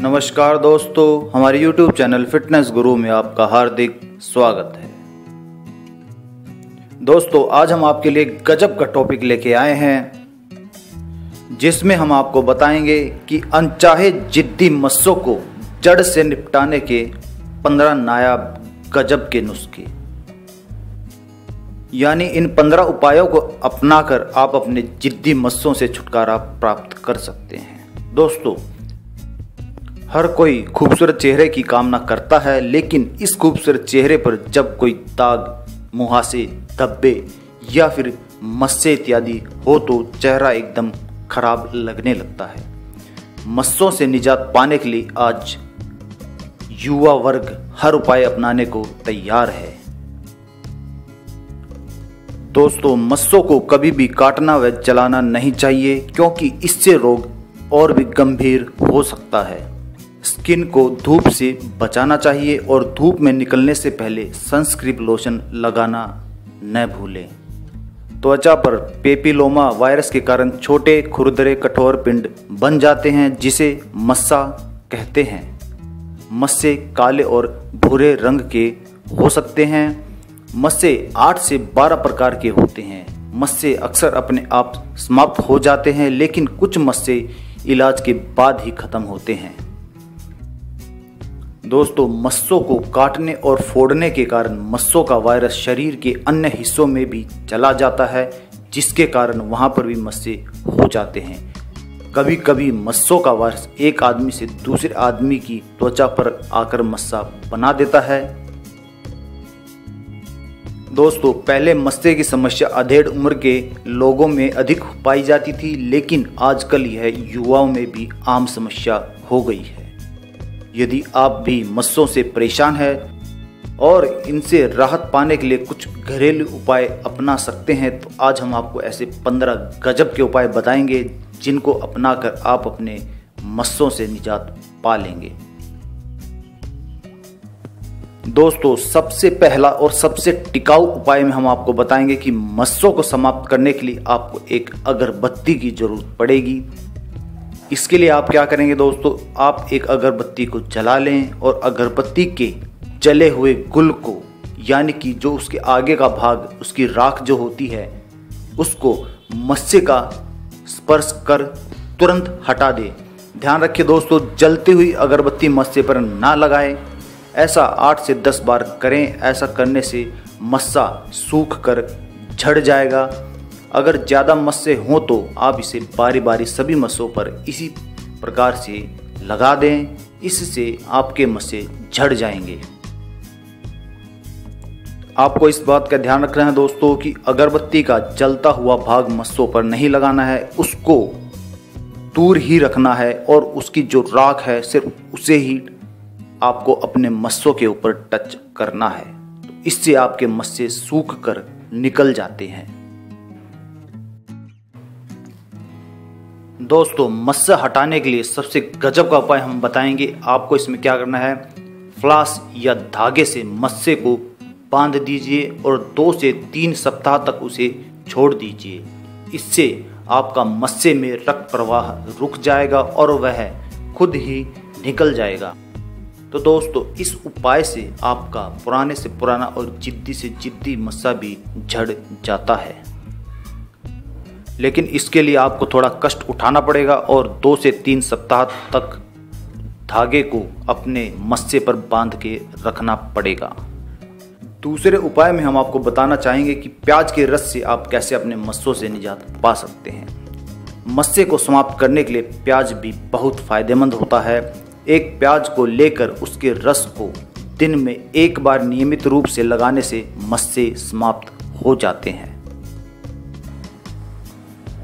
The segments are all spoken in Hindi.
नमस्कार दोस्तों, हमारे YouTube चैनल फिटनेस गुरु में आपका हार्दिक स्वागत है। दोस्तों, आज हम आपके लिए गजब का टॉपिक लेके आए हैं, जिसमें हम आपको बताएंगे कि अनचाहे जिद्दी मस्सों को जड़ से निपटाने के 15 नायाब गजब के नुस्खे। यानी इन 15 उपायों को अपनाकर आप अपने जिद्दी मस्सों से छुटकारा प्राप्त कर सकते हैं। दोस्तों, हर कोई खूबसूरत चेहरे की कामना करता है, लेकिन इस खूबसूरत चेहरे पर जब कोई दाग, मुहासे, धब्बे या फिर मस्से इत्यादि हो तो चेहरा एकदम खराब लगने लगता है। मस्सों से निजात पाने के लिए आज युवा वर्ग हर उपाय अपनाने को तैयार है। दोस्तों, मस्सों को कभी भी काटना व जलाना नहीं चाहिए, क्योंकि इससे रोग और भी गंभीर हो सकता है। स्किन को धूप से बचाना चाहिए और धूप में निकलने से पहले सनस्क्रीन लोशन लगाना न भूलें। त्वचा पर पेपिलोमा वायरस के कारण छोटे खुरदरे कठोर पिंड बन जाते हैं, जिसे मस्सा कहते हैं। मस्से काले और भूरे रंग के हो सकते हैं। मस्से 8 से 12 प्रकार के होते हैं। मस्से अक्सर अपने आप समाप्त हो जाते हैं, लेकिन कुछ मस्से इलाज के बाद ही खत्म होते हैं। दोस्तों, मस्सों को काटने और फोड़ने के कारण मस्सों का वायरस शरीर के अन्य हिस्सों में भी चला जाता है, जिसके कारण वहां पर भी मस्से हो जाते हैं। कभी कभी मस्सों का वायरस एक आदमी से दूसरे आदमी की त्वचा पर आकर मस्सा बना देता है। दोस्तों, पहले मस्से की समस्या अधेड़ उम्र के लोगों में अधिक पाई जाती थी, लेकिन आजकल यह युवाओं में भी आम समस्या हो गई है। यदि आप भी मस्सों से परेशान हैं और इनसे राहत पाने के लिए कुछ घरेलू उपाय अपना सकते हैं, तो आज हम आपको ऐसे 15 गजब के उपाय बताएंगे, जिनको अपनाकर आप अपने मस्सों से निजात पा लेंगे। दोस्तों, सबसे पहला और सबसे टिकाऊ उपाय में हम आपको बताएंगे कि मस्सों को समाप्त करने के लिए आपको एक अगरबत्ती की जरूरत पड़ेगी। इसके लिए आप क्या करेंगे दोस्तों, आप एक अगरबत्ती को जला लें और अगरबत्ती के जले हुए गुल को, यानी कि जो उसके आगे का भाग, उसकी राख जो होती है, उसको मस्से का स्पर्श कर तुरंत हटा दें। ध्यान रखिए दोस्तों, जलती हुई अगरबत्ती मस्से पर ना लगाएं। ऐसा 8 से 10 बार करें। ऐसा करने से मस्सा सूख कर झड़ जाएगा। अगर ज़्यादा मस्से हों तो आप इसे बारी बारी सभी मस्सों पर इसी प्रकार से लगा दें। इससे आपके मस्से झड़ जाएंगे। आपको इस बात का ध्यान रखना है दोस्तों कि अगरबत्ती का जलता हुआ भाग मस्सों पर नहीं लगाना है, उसको दूर ही रखना है और उसकी जो राख है सिर्फ उसे ही आपको अपने मस्सों के ऊपर टच करना है। तो इससे आपके मस्से सूख कर निकल जाते हैं। दोस्तों, मस्सा हटाने के लिए सबसे गजब का उपाय हम बताएंगे। आपको इसमें क्या करना है, फ्लास या धागे से मस्से को बांध दीजिए और 2 से 3 सप्ताह तक उसे छोड़ दीजिए। इससे आपका मस्से में रक्त प्रवाह रुक जाएगा और वह खुद ही निकल जाएगा। तो दोस्तों, इस उपाय से आपका पुराने से पुराना और जिद्दी से जिद्दी मस्सा भी झड़ जाता है, लेकिन इसके लिए आपको थोड़ा कष्ट उठाना पड़ेगा और 2 से 3 सप्ताह तक धागे को अपने मस्से पर बांध के रखना पड़ेगा। दूसरे उपाय में हम आपको बताना चाहेंगे कि प्याज के रस से आप कैसे अपने मस्सों से निजात पा सकते हैं। मस्से को समाप्त करने के लिए प्याज भी बहुत फायदेमंद होता है। एक प्याज को लेकर उसके रस को दिन में एक बार नियमित रूप से लगाने से मस्से समाप्त हो जाते हैं।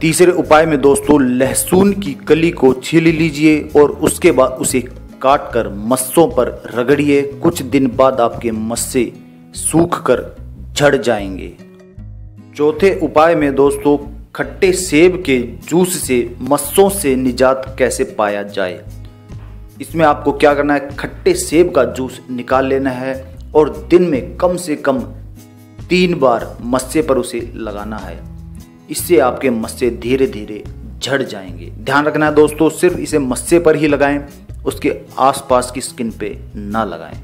तीसरे उपाय में दोस्तों, लहसुन की कली को छील लीजिए और उसके बाद उसे काट कर मस्सों पर रगड़िए। कुछ दिन बाद आपके मस्से सूख कर झड़ जाएंगे। चौथे उपाय में दोस्तों, खट्टे सेब के जूस से मस्सों से निजात कैसे पाया जाए। इसमें आपको क्या करना है, खट्टे सेब का जूस निकाल लेना है और दिन में कम से कम 3 बार मस्से पर उसे लगाना है। इससे आपके मस्से धीरे धीरे झड़ जाएंगे। ध्यान रखना है दोस्तों, सिर्फ इसे मस्से पर ही लगाएं, उसके आसपास की स्किन पे ना लगाएं।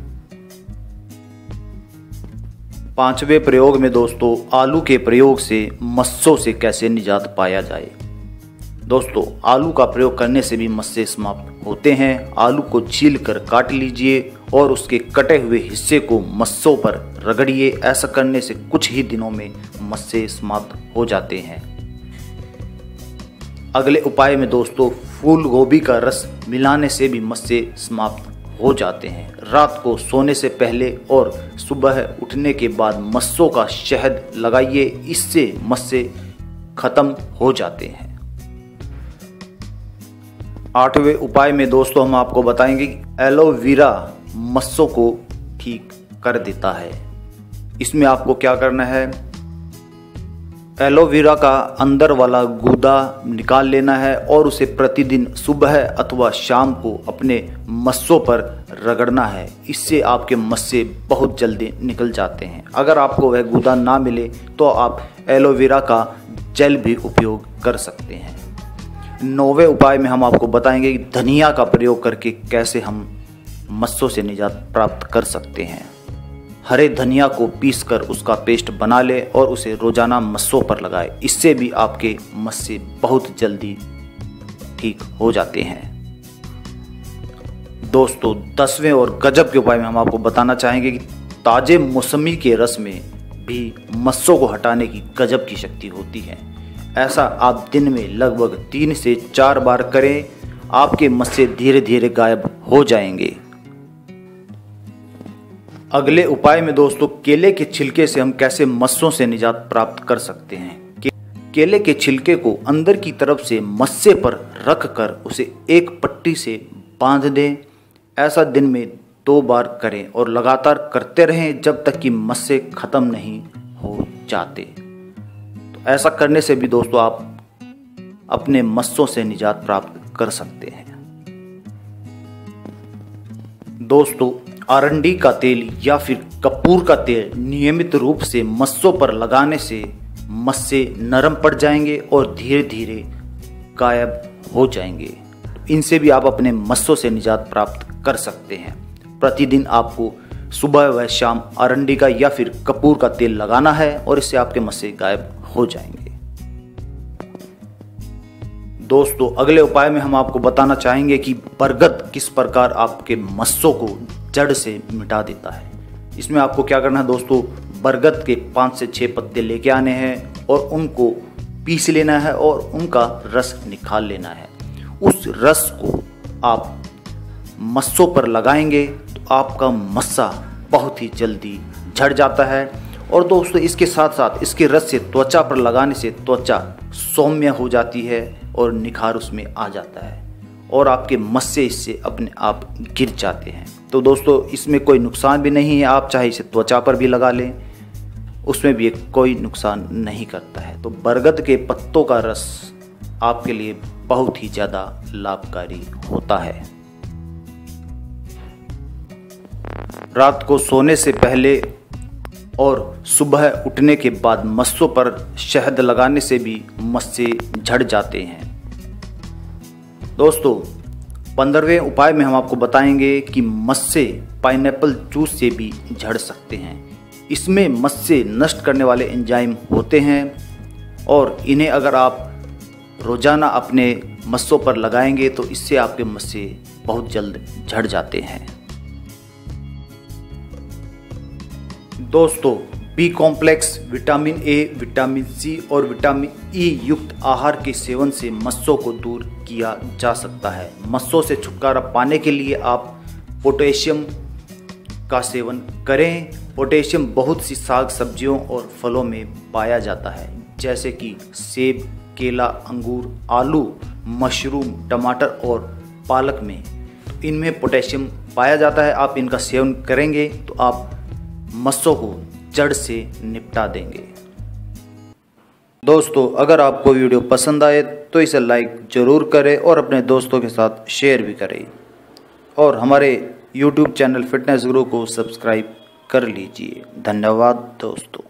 5वें प्रयोग में दोस्तों, आलू के प्रयोग से मस्सों से कैसे निजात पाया जाए। दोस्तों, आलू का प्रयोग करने से भी मस्से समाप्त होते हैं। आलू को छील कर काट लीजिए और उसके कटे हुए हिस्से को मस्सों पर रगड़िए। ऐसा करने से कुछ ही दिनों में मस्से समाप्त हो जाते हैं। अगले उपाय में दोस्तों, फूल गोभी का रस मिलाने से भी मस्से समाप्त हो जाते हैं। रात को सोने से पहले और सुबह उठने के बाद मस्सों का शहद लगाइए, इससे मस्से खत्म हो जाते हैं। 8वें उपाय में दोस्तों हम आपको बताएंगे कि एलोवेरा मस्सों को ठीक कर देता है। इसमें आपको क्या करना है, एलोवेरा का अंदर वाला गूदा निकाल लेना है और उसे प्रतिदिन सुबह अथवा शाम को अपने मस्सों पर रगड़ना है। इससे आपके मस्से बहुत जल्दी निकल जाते हैं। अगर आपको वह गूदा ना मिले तो आप एलोवेरा का जेल भी उपयोग कर सकते हैं। 9वें उपाय में हम आपको बताएंगे कि धनिया का प्रयोग करके कैसे हम मस्सों से निजात प्राप्त कर सकते हैं। हरे धनिया को पीसकर उसका पेस्ट बना ले और उसे रोजाना मस्सों पर लगाए। इससे भी आपके मस्से बहुत जल्दी ठीक हो जाते हैं। दोस्तों, 10वें और गजब के उपाय में हम आपको बताना चाहेंगे कि ताजे मौसमी के रस में भी मस्सों को हटाने की गजब की शक्ति होती है। ऐसा आप दिन में लगभग 3 से 4 बार करें, आपके मस्से धीरे धीरे गायब हो जाएंगे। अगले उपाय में दोस्तों, केले के छिलके से हम कैसे मस्सों से निजात प्राप्त कर सकते हैं। केले के छिलके को अंदर की तरफ से मस्से पर रख कर उसे एक पट्टी से बांध दें। ऐसा दिन में 2 बार करें और लगातार करते रहें जब तक कि मस्से खत्म नहीं हो जाते। ऐसा करने से भी दोस्तों आप अपने मस्सों से निजात प्राप्त कर सकते हैं। दोस्तों, अरंडी का तेल या फिर कपूर का तेल नियमित रूप से मस्सों पर लगाने से मस्से नरम पड़ जाएंगे और धीरे धीरे गायब हो जाएंगे। इनसे भी आप अपने मस्सों से निजात प्राप्त कर सकते हैं। प्रतिदिन आपको सुबह व शाम अरंडी का या फिर कपूर का तेल लगाना है और इससे आपके मस्से गायब हो जाएंगे। दोस्तों, अगले उपाय में हम आपको बताना चाहेंगे कि बरगद किस प्रकार आपके मस्सों को जड़ से मिटा देता है। इसमें आपको क्या करना है दोस्तों, बरगद के 5 से 6 पत्ते लेके आने हैं और उनको पीस लेना है और उनका रस निकाल लेना है। उस रस को आप मस्सों पर लगाएंगे तो आपका मस्सा बहुत ही जल्दी झड़ जाता है। और दोस्तों, इसके साथ साथ इसके रस से त्वचा पर लगाने से त्वचा सौम्य हो जाती है और निखार उसमें आ जाता है और आपके मस्से इससे अपने आप गिर जाते हैं। तो दोस्तों, इसमें कोई नुकसान भी नहीं है। आप चाहे इसे त्वचा पर भी लगा लें, उसमें भी कोई नुकसान नहीं करता है। तो बरगद के पत्तों का रस आपके लिए बहुत ही ज़्यादा लाभकारी होता है। रात को सोने से पहले और सुबह उठने के बाद मस्सों पर शहद लगाने से भी मस्से झड़ जाते हैं। दोस्तों, 15वें उपाय में हम आपको बताएंगे कि मस्से पाइनएप्पल जूस से भी झड़ सकते हैं। इसमें मस्से नष्ट करने वाले एंजाइम होते हैं और इन्हें अगर आप रोजाना अपने मस्सों पर लगाएंगे तो इससे आपके मस्से बहुत जल्द झड़ जाते हैं। दोस्तों, B complex, vitamin A, vitamin C और विटामिन ई युक्त आहार के सेवन से मस्सों को दूर किया जा सकता है। मस्सों से छुटकारा पाने के लिए आप पोटेशियम का सेवन करें। पोटेशियम बहुत सी साग सब्जियों और फलों में पाया जाता है, जैसे कि सेब, केला, अंगूर, आलू, मशरूम, टमाटर और पालक में। इनमें पोटेशियम पाया जाता है। आप इनका सेवन करेंगे तो आप मस्सों को जड़ से निपटा देंगे। दोस्तों, अगर आपको वीडियो पसंद आए तो इसे लाइक ज़रूर करें और अपने दोस्तों के साथ शेयर भी करें और हमारे YouTube चैनल फिटनेस गुरु को सब्सक्राइब कर लीजिए। धन्यवाद दोस्तों।